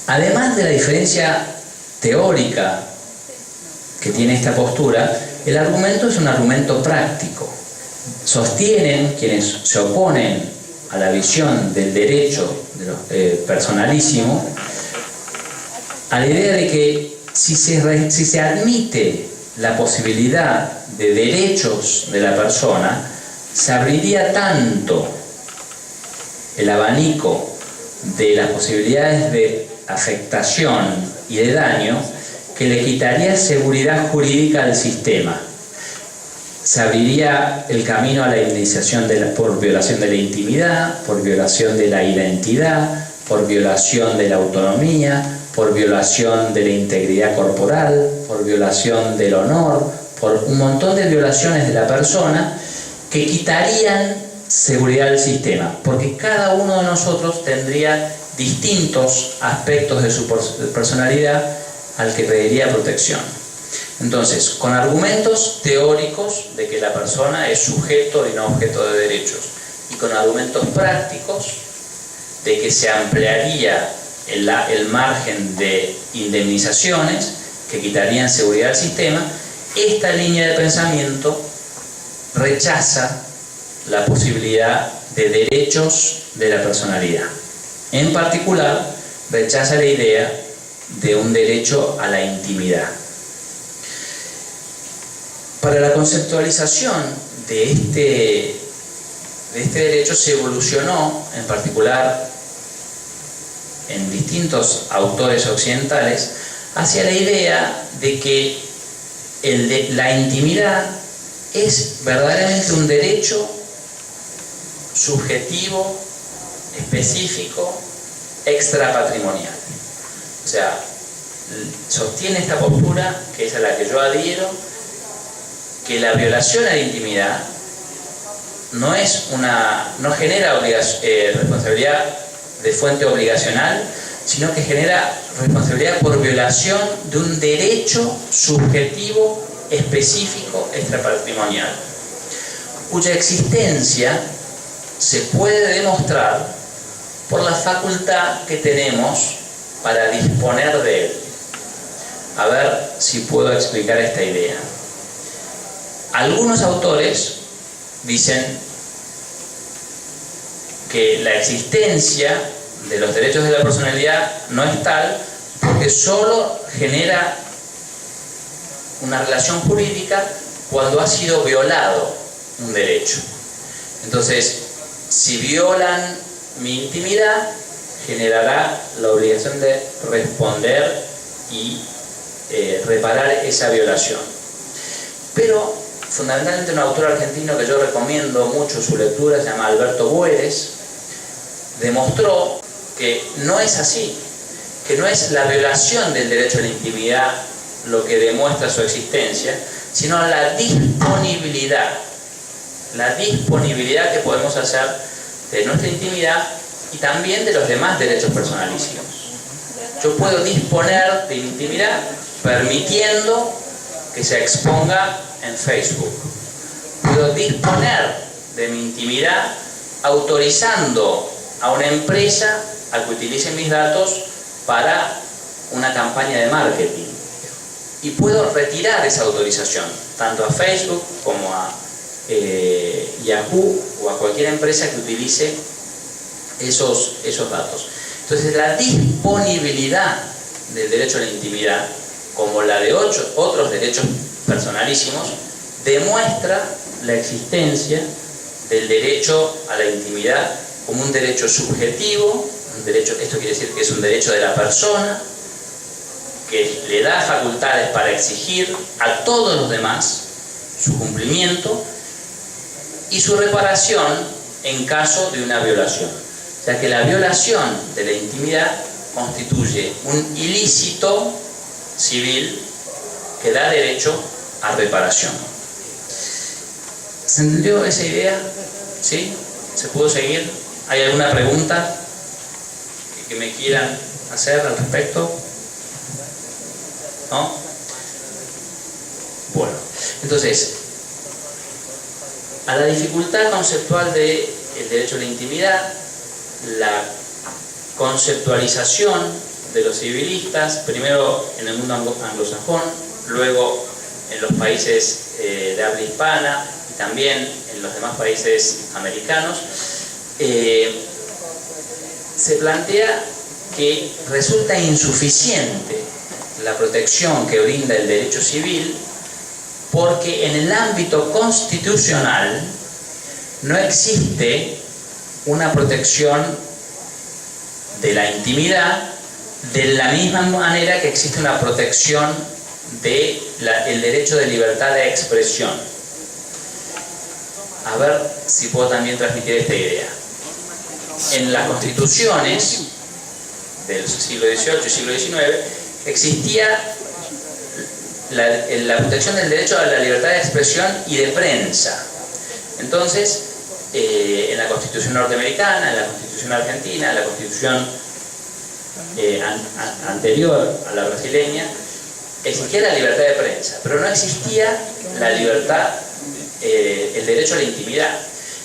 Además de la diferencia teórica que tiene esta postura, el argumento es un argumento práctico. Sostienen quienes se oponen a la visión del derecho personalísimo, a la idea de que si se admite la posibilidad de derechos de la persona, se abriría tanto el abanico de las posibilidades de afectación y de daño que le quitaría seguridad jurídica al sistema. Se abriría el camino a la indemnización por violación de la intimidad, por violación de la identidad, por violación de la autonomía, por violación de la integridad corporal, por violación del honor, por un montón de violaciones de la persona que quitarían seguridad al sistema, porque cada uno de nosotros tendría distintos aspectos de su personalidad al que pediría protección. Entonces, con argumentos teóricos de que la persona es sujeto y no objeto de derechos, y con argumentos prácticos de que se ampliaría el margen de indemnizaciones que quitarían seguridad al sistema, esta línea de pensamiento rechaza la posibilidad de derechos de la personalidad. En particular, rechaza la idea de un derecho a la intimidad. Para la conceptualización de este derecho se evolucionó, en particular en distintos autores occidentales, hacia la idea de que la intimidad es verdaderamente un derecho subjetivo, específico, extrapatrimonial. O sea, sostiene esta postura, que es a la que yo adhiero, que la violación a la intimidad no genera responsabilidad de fuente obligacional, sino que genera responsabilidad por violación de un derecho subjetivo, específico, extrapatrimonial, cuya existencia se puede demostrar por la facultad que tenemos para disponer de él. A ver si puedo explicar esta idea. Algunos autores dicen que la existencia de los derechos de la personalidad no es tal porque solo genera una relación jurídica cuando ha sido violado un derecho. Entonces, si violan mi intimidad, generará la obligación de responder y reparar esa violación. Pero, fundamentalmente, un autor argentino que yo recomiendo mucho su lectura, se llama Alberto Bueres, demostró que no es así, que no es la violación del derecho a la intimidad lo que demuestra su existencia, sino la disponibilidad que podemos hacer de nuestra intimidad y también de los demás derechos personalísimos. Yo puedo disponer de intimidad permitiendo que se exponga en Facebook. Puedo disponer de mi intimidad autorizando a una empresa a que utilice mis datos para una campaña de marketing. Y puedo retirar esa autorización, tanto a Facebook como a Yahoo o a cualquier empresa que utilice esos datos. Entonces, la disponibilidad del derecho a la intimidad, como la de otros derechos personalísimos, demuestra la existencia del derecho a la intimidad como un derecho subjetivo, esto quiere decir que es un derecho de la persona, que le da facultades para exigir a todos los demás su cumplimiento y su reparación en caso de una violación. O sea que la violación de la intimidad constituye un ilícito civil que da derecho a reparación. ¿Se entendió esa idea? ¿Sí? ¿Se pudo seguir? ¿Hay alguna pregunta que me quieran hacer al respecto? ¿No? Bueno, entonces, a la dificultad conceptual del derecho a la intimidad, la conceptualización de los civilistas, primero en el mundo anglosajón, luego en los países de habla hispana y también en los demás países americanos, se plantea que resulta insuficiente la protección que brinda el derecho civil porque en el ámbito constitucional no existe una protección de la intimidad de la misma manera que existe una protección del derecho de libertad de expresión. A ver si puedo también transmitir esta idea. En las constituciones del siglo XVIII y siglo XIX existía la protección del derecho a la libertad de expresión y de prensa. Entonces, en la Constitución norteamericana, en la Constitución argentina, en la Constitución anterior a la brasileña, existía la libertad de prensa, pero no existía la libertad, el derecho a la intimidad.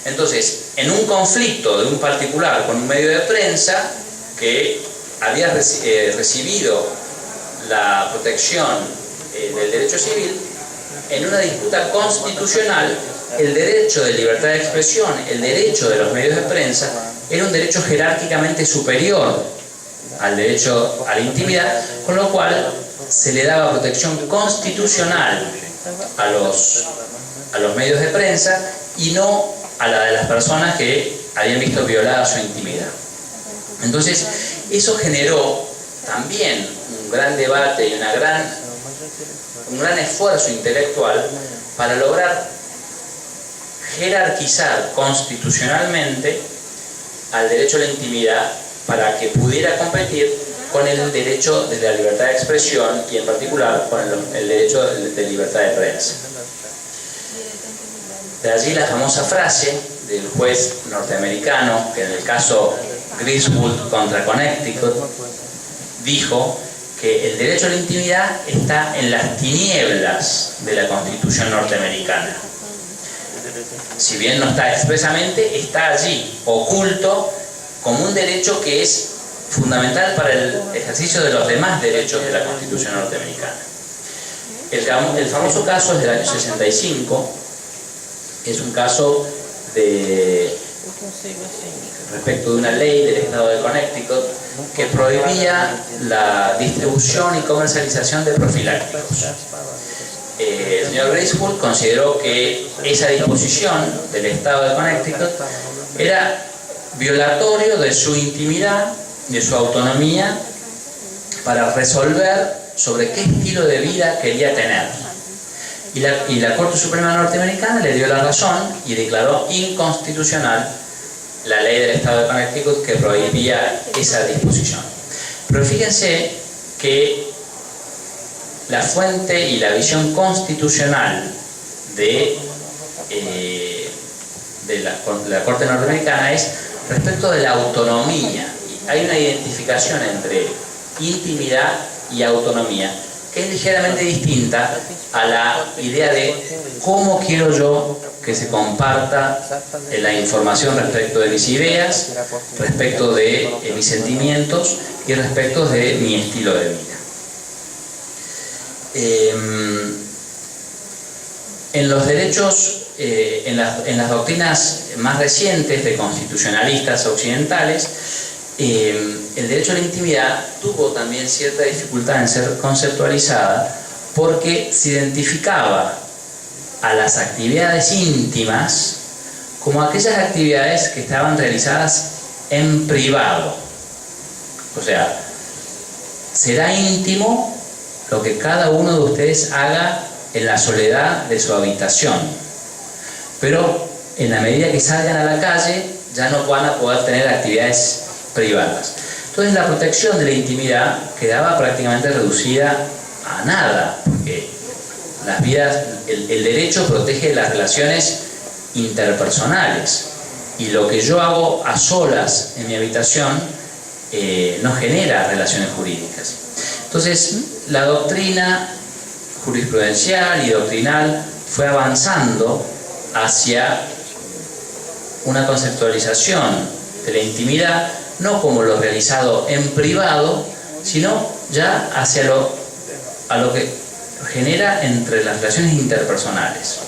Entonces, en un conflicto de un particular con un medio de prensa que había recibido la protección del derecho civil, en una disputa constitucional, el derecho de libertad de expresión, el derecho de los medios de prensa, era un derecho jerárquicamente superior al derecho a la intimidad, con lo cual se le daba protección constitucional a los medios de prensa y no a la de las personas que habían visto violada su intimidad. Entonces, eso generó también un gran debate y un gran esfuerzo intelectual para lograr jerarquizar constitucionalmente al derecho a la intimidad para que pudiera competir con el derecho de la libertad de expresión y en particular con el derecho de libertad de prensa. De allí la famosa frase del juez norteamericano que en el caso Griswold contra Connecticut dijo que el derecho a la intimidad está en las tinieblas de la Constitución norteamericana. Si bien no está expresamente, está allí, oculto, como un derecho que es fundamental para el ejercicio de los demás derechos de la Constitución norteamericana. El famoso caso es del año 65, es un caso respecto de una ley del estado de Connecticut que prohibía la distribución y comercialización de profilácticos. El señor Griswold consideró que esa disposición del estado de Connecticut era violatorio de su intimidad, de su autonomía, para resolver sobre qué estilo de vida quería tener. Y la Corte Suprema norteamericana le dio la razón y declaró inconstitucional la ley del estado de Connecticut que prohibía esa disposición. Pero fíjense que la fuente y la visión constitucional de la Corte norteamericana es respecto de la autonomía. Hay una identificación entre intimidad y autonomía que es ligeramente distinta a la idea de cómo quiero yo que se comparta la información respecto de mis ideas, respecto de mis sentimientos y respecto de mi estilo de vida. En los derechos, en las doctrinas más recientes de constitucionalistas occidentales, el derecho a la intimidad tuvo también cierta dificultad en ser conceptualizada porque se identificaba a las actividades íntimas como aquellas actividades que estaban realizadas en privado. O sea, será íntimo lo que cada uno de ustedes haga en la soledad de su habitación, pero en la medida que salgan a la calle ya no van a poder tener actividades privadas. Entonces la protección de la intimidad quedaba prácticamente reducida a nada, porque el derecho protege las relaciones interpersonales y lo que yo hago a solas en mi habitación no genera relaciones jurídicas. Entonces la doctrina jurisprudencial y doctrinal fue avanzando hacia una conceptualización de la intimidad no como lo realizado en privado, sino ya a lo que genera entre las relaciones interpersonales.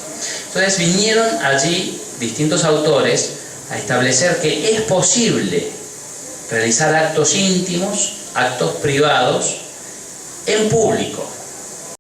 Entonces vinieron allí distintos autores a establecer que es posible realizar actos íntimos, actos privados, en público.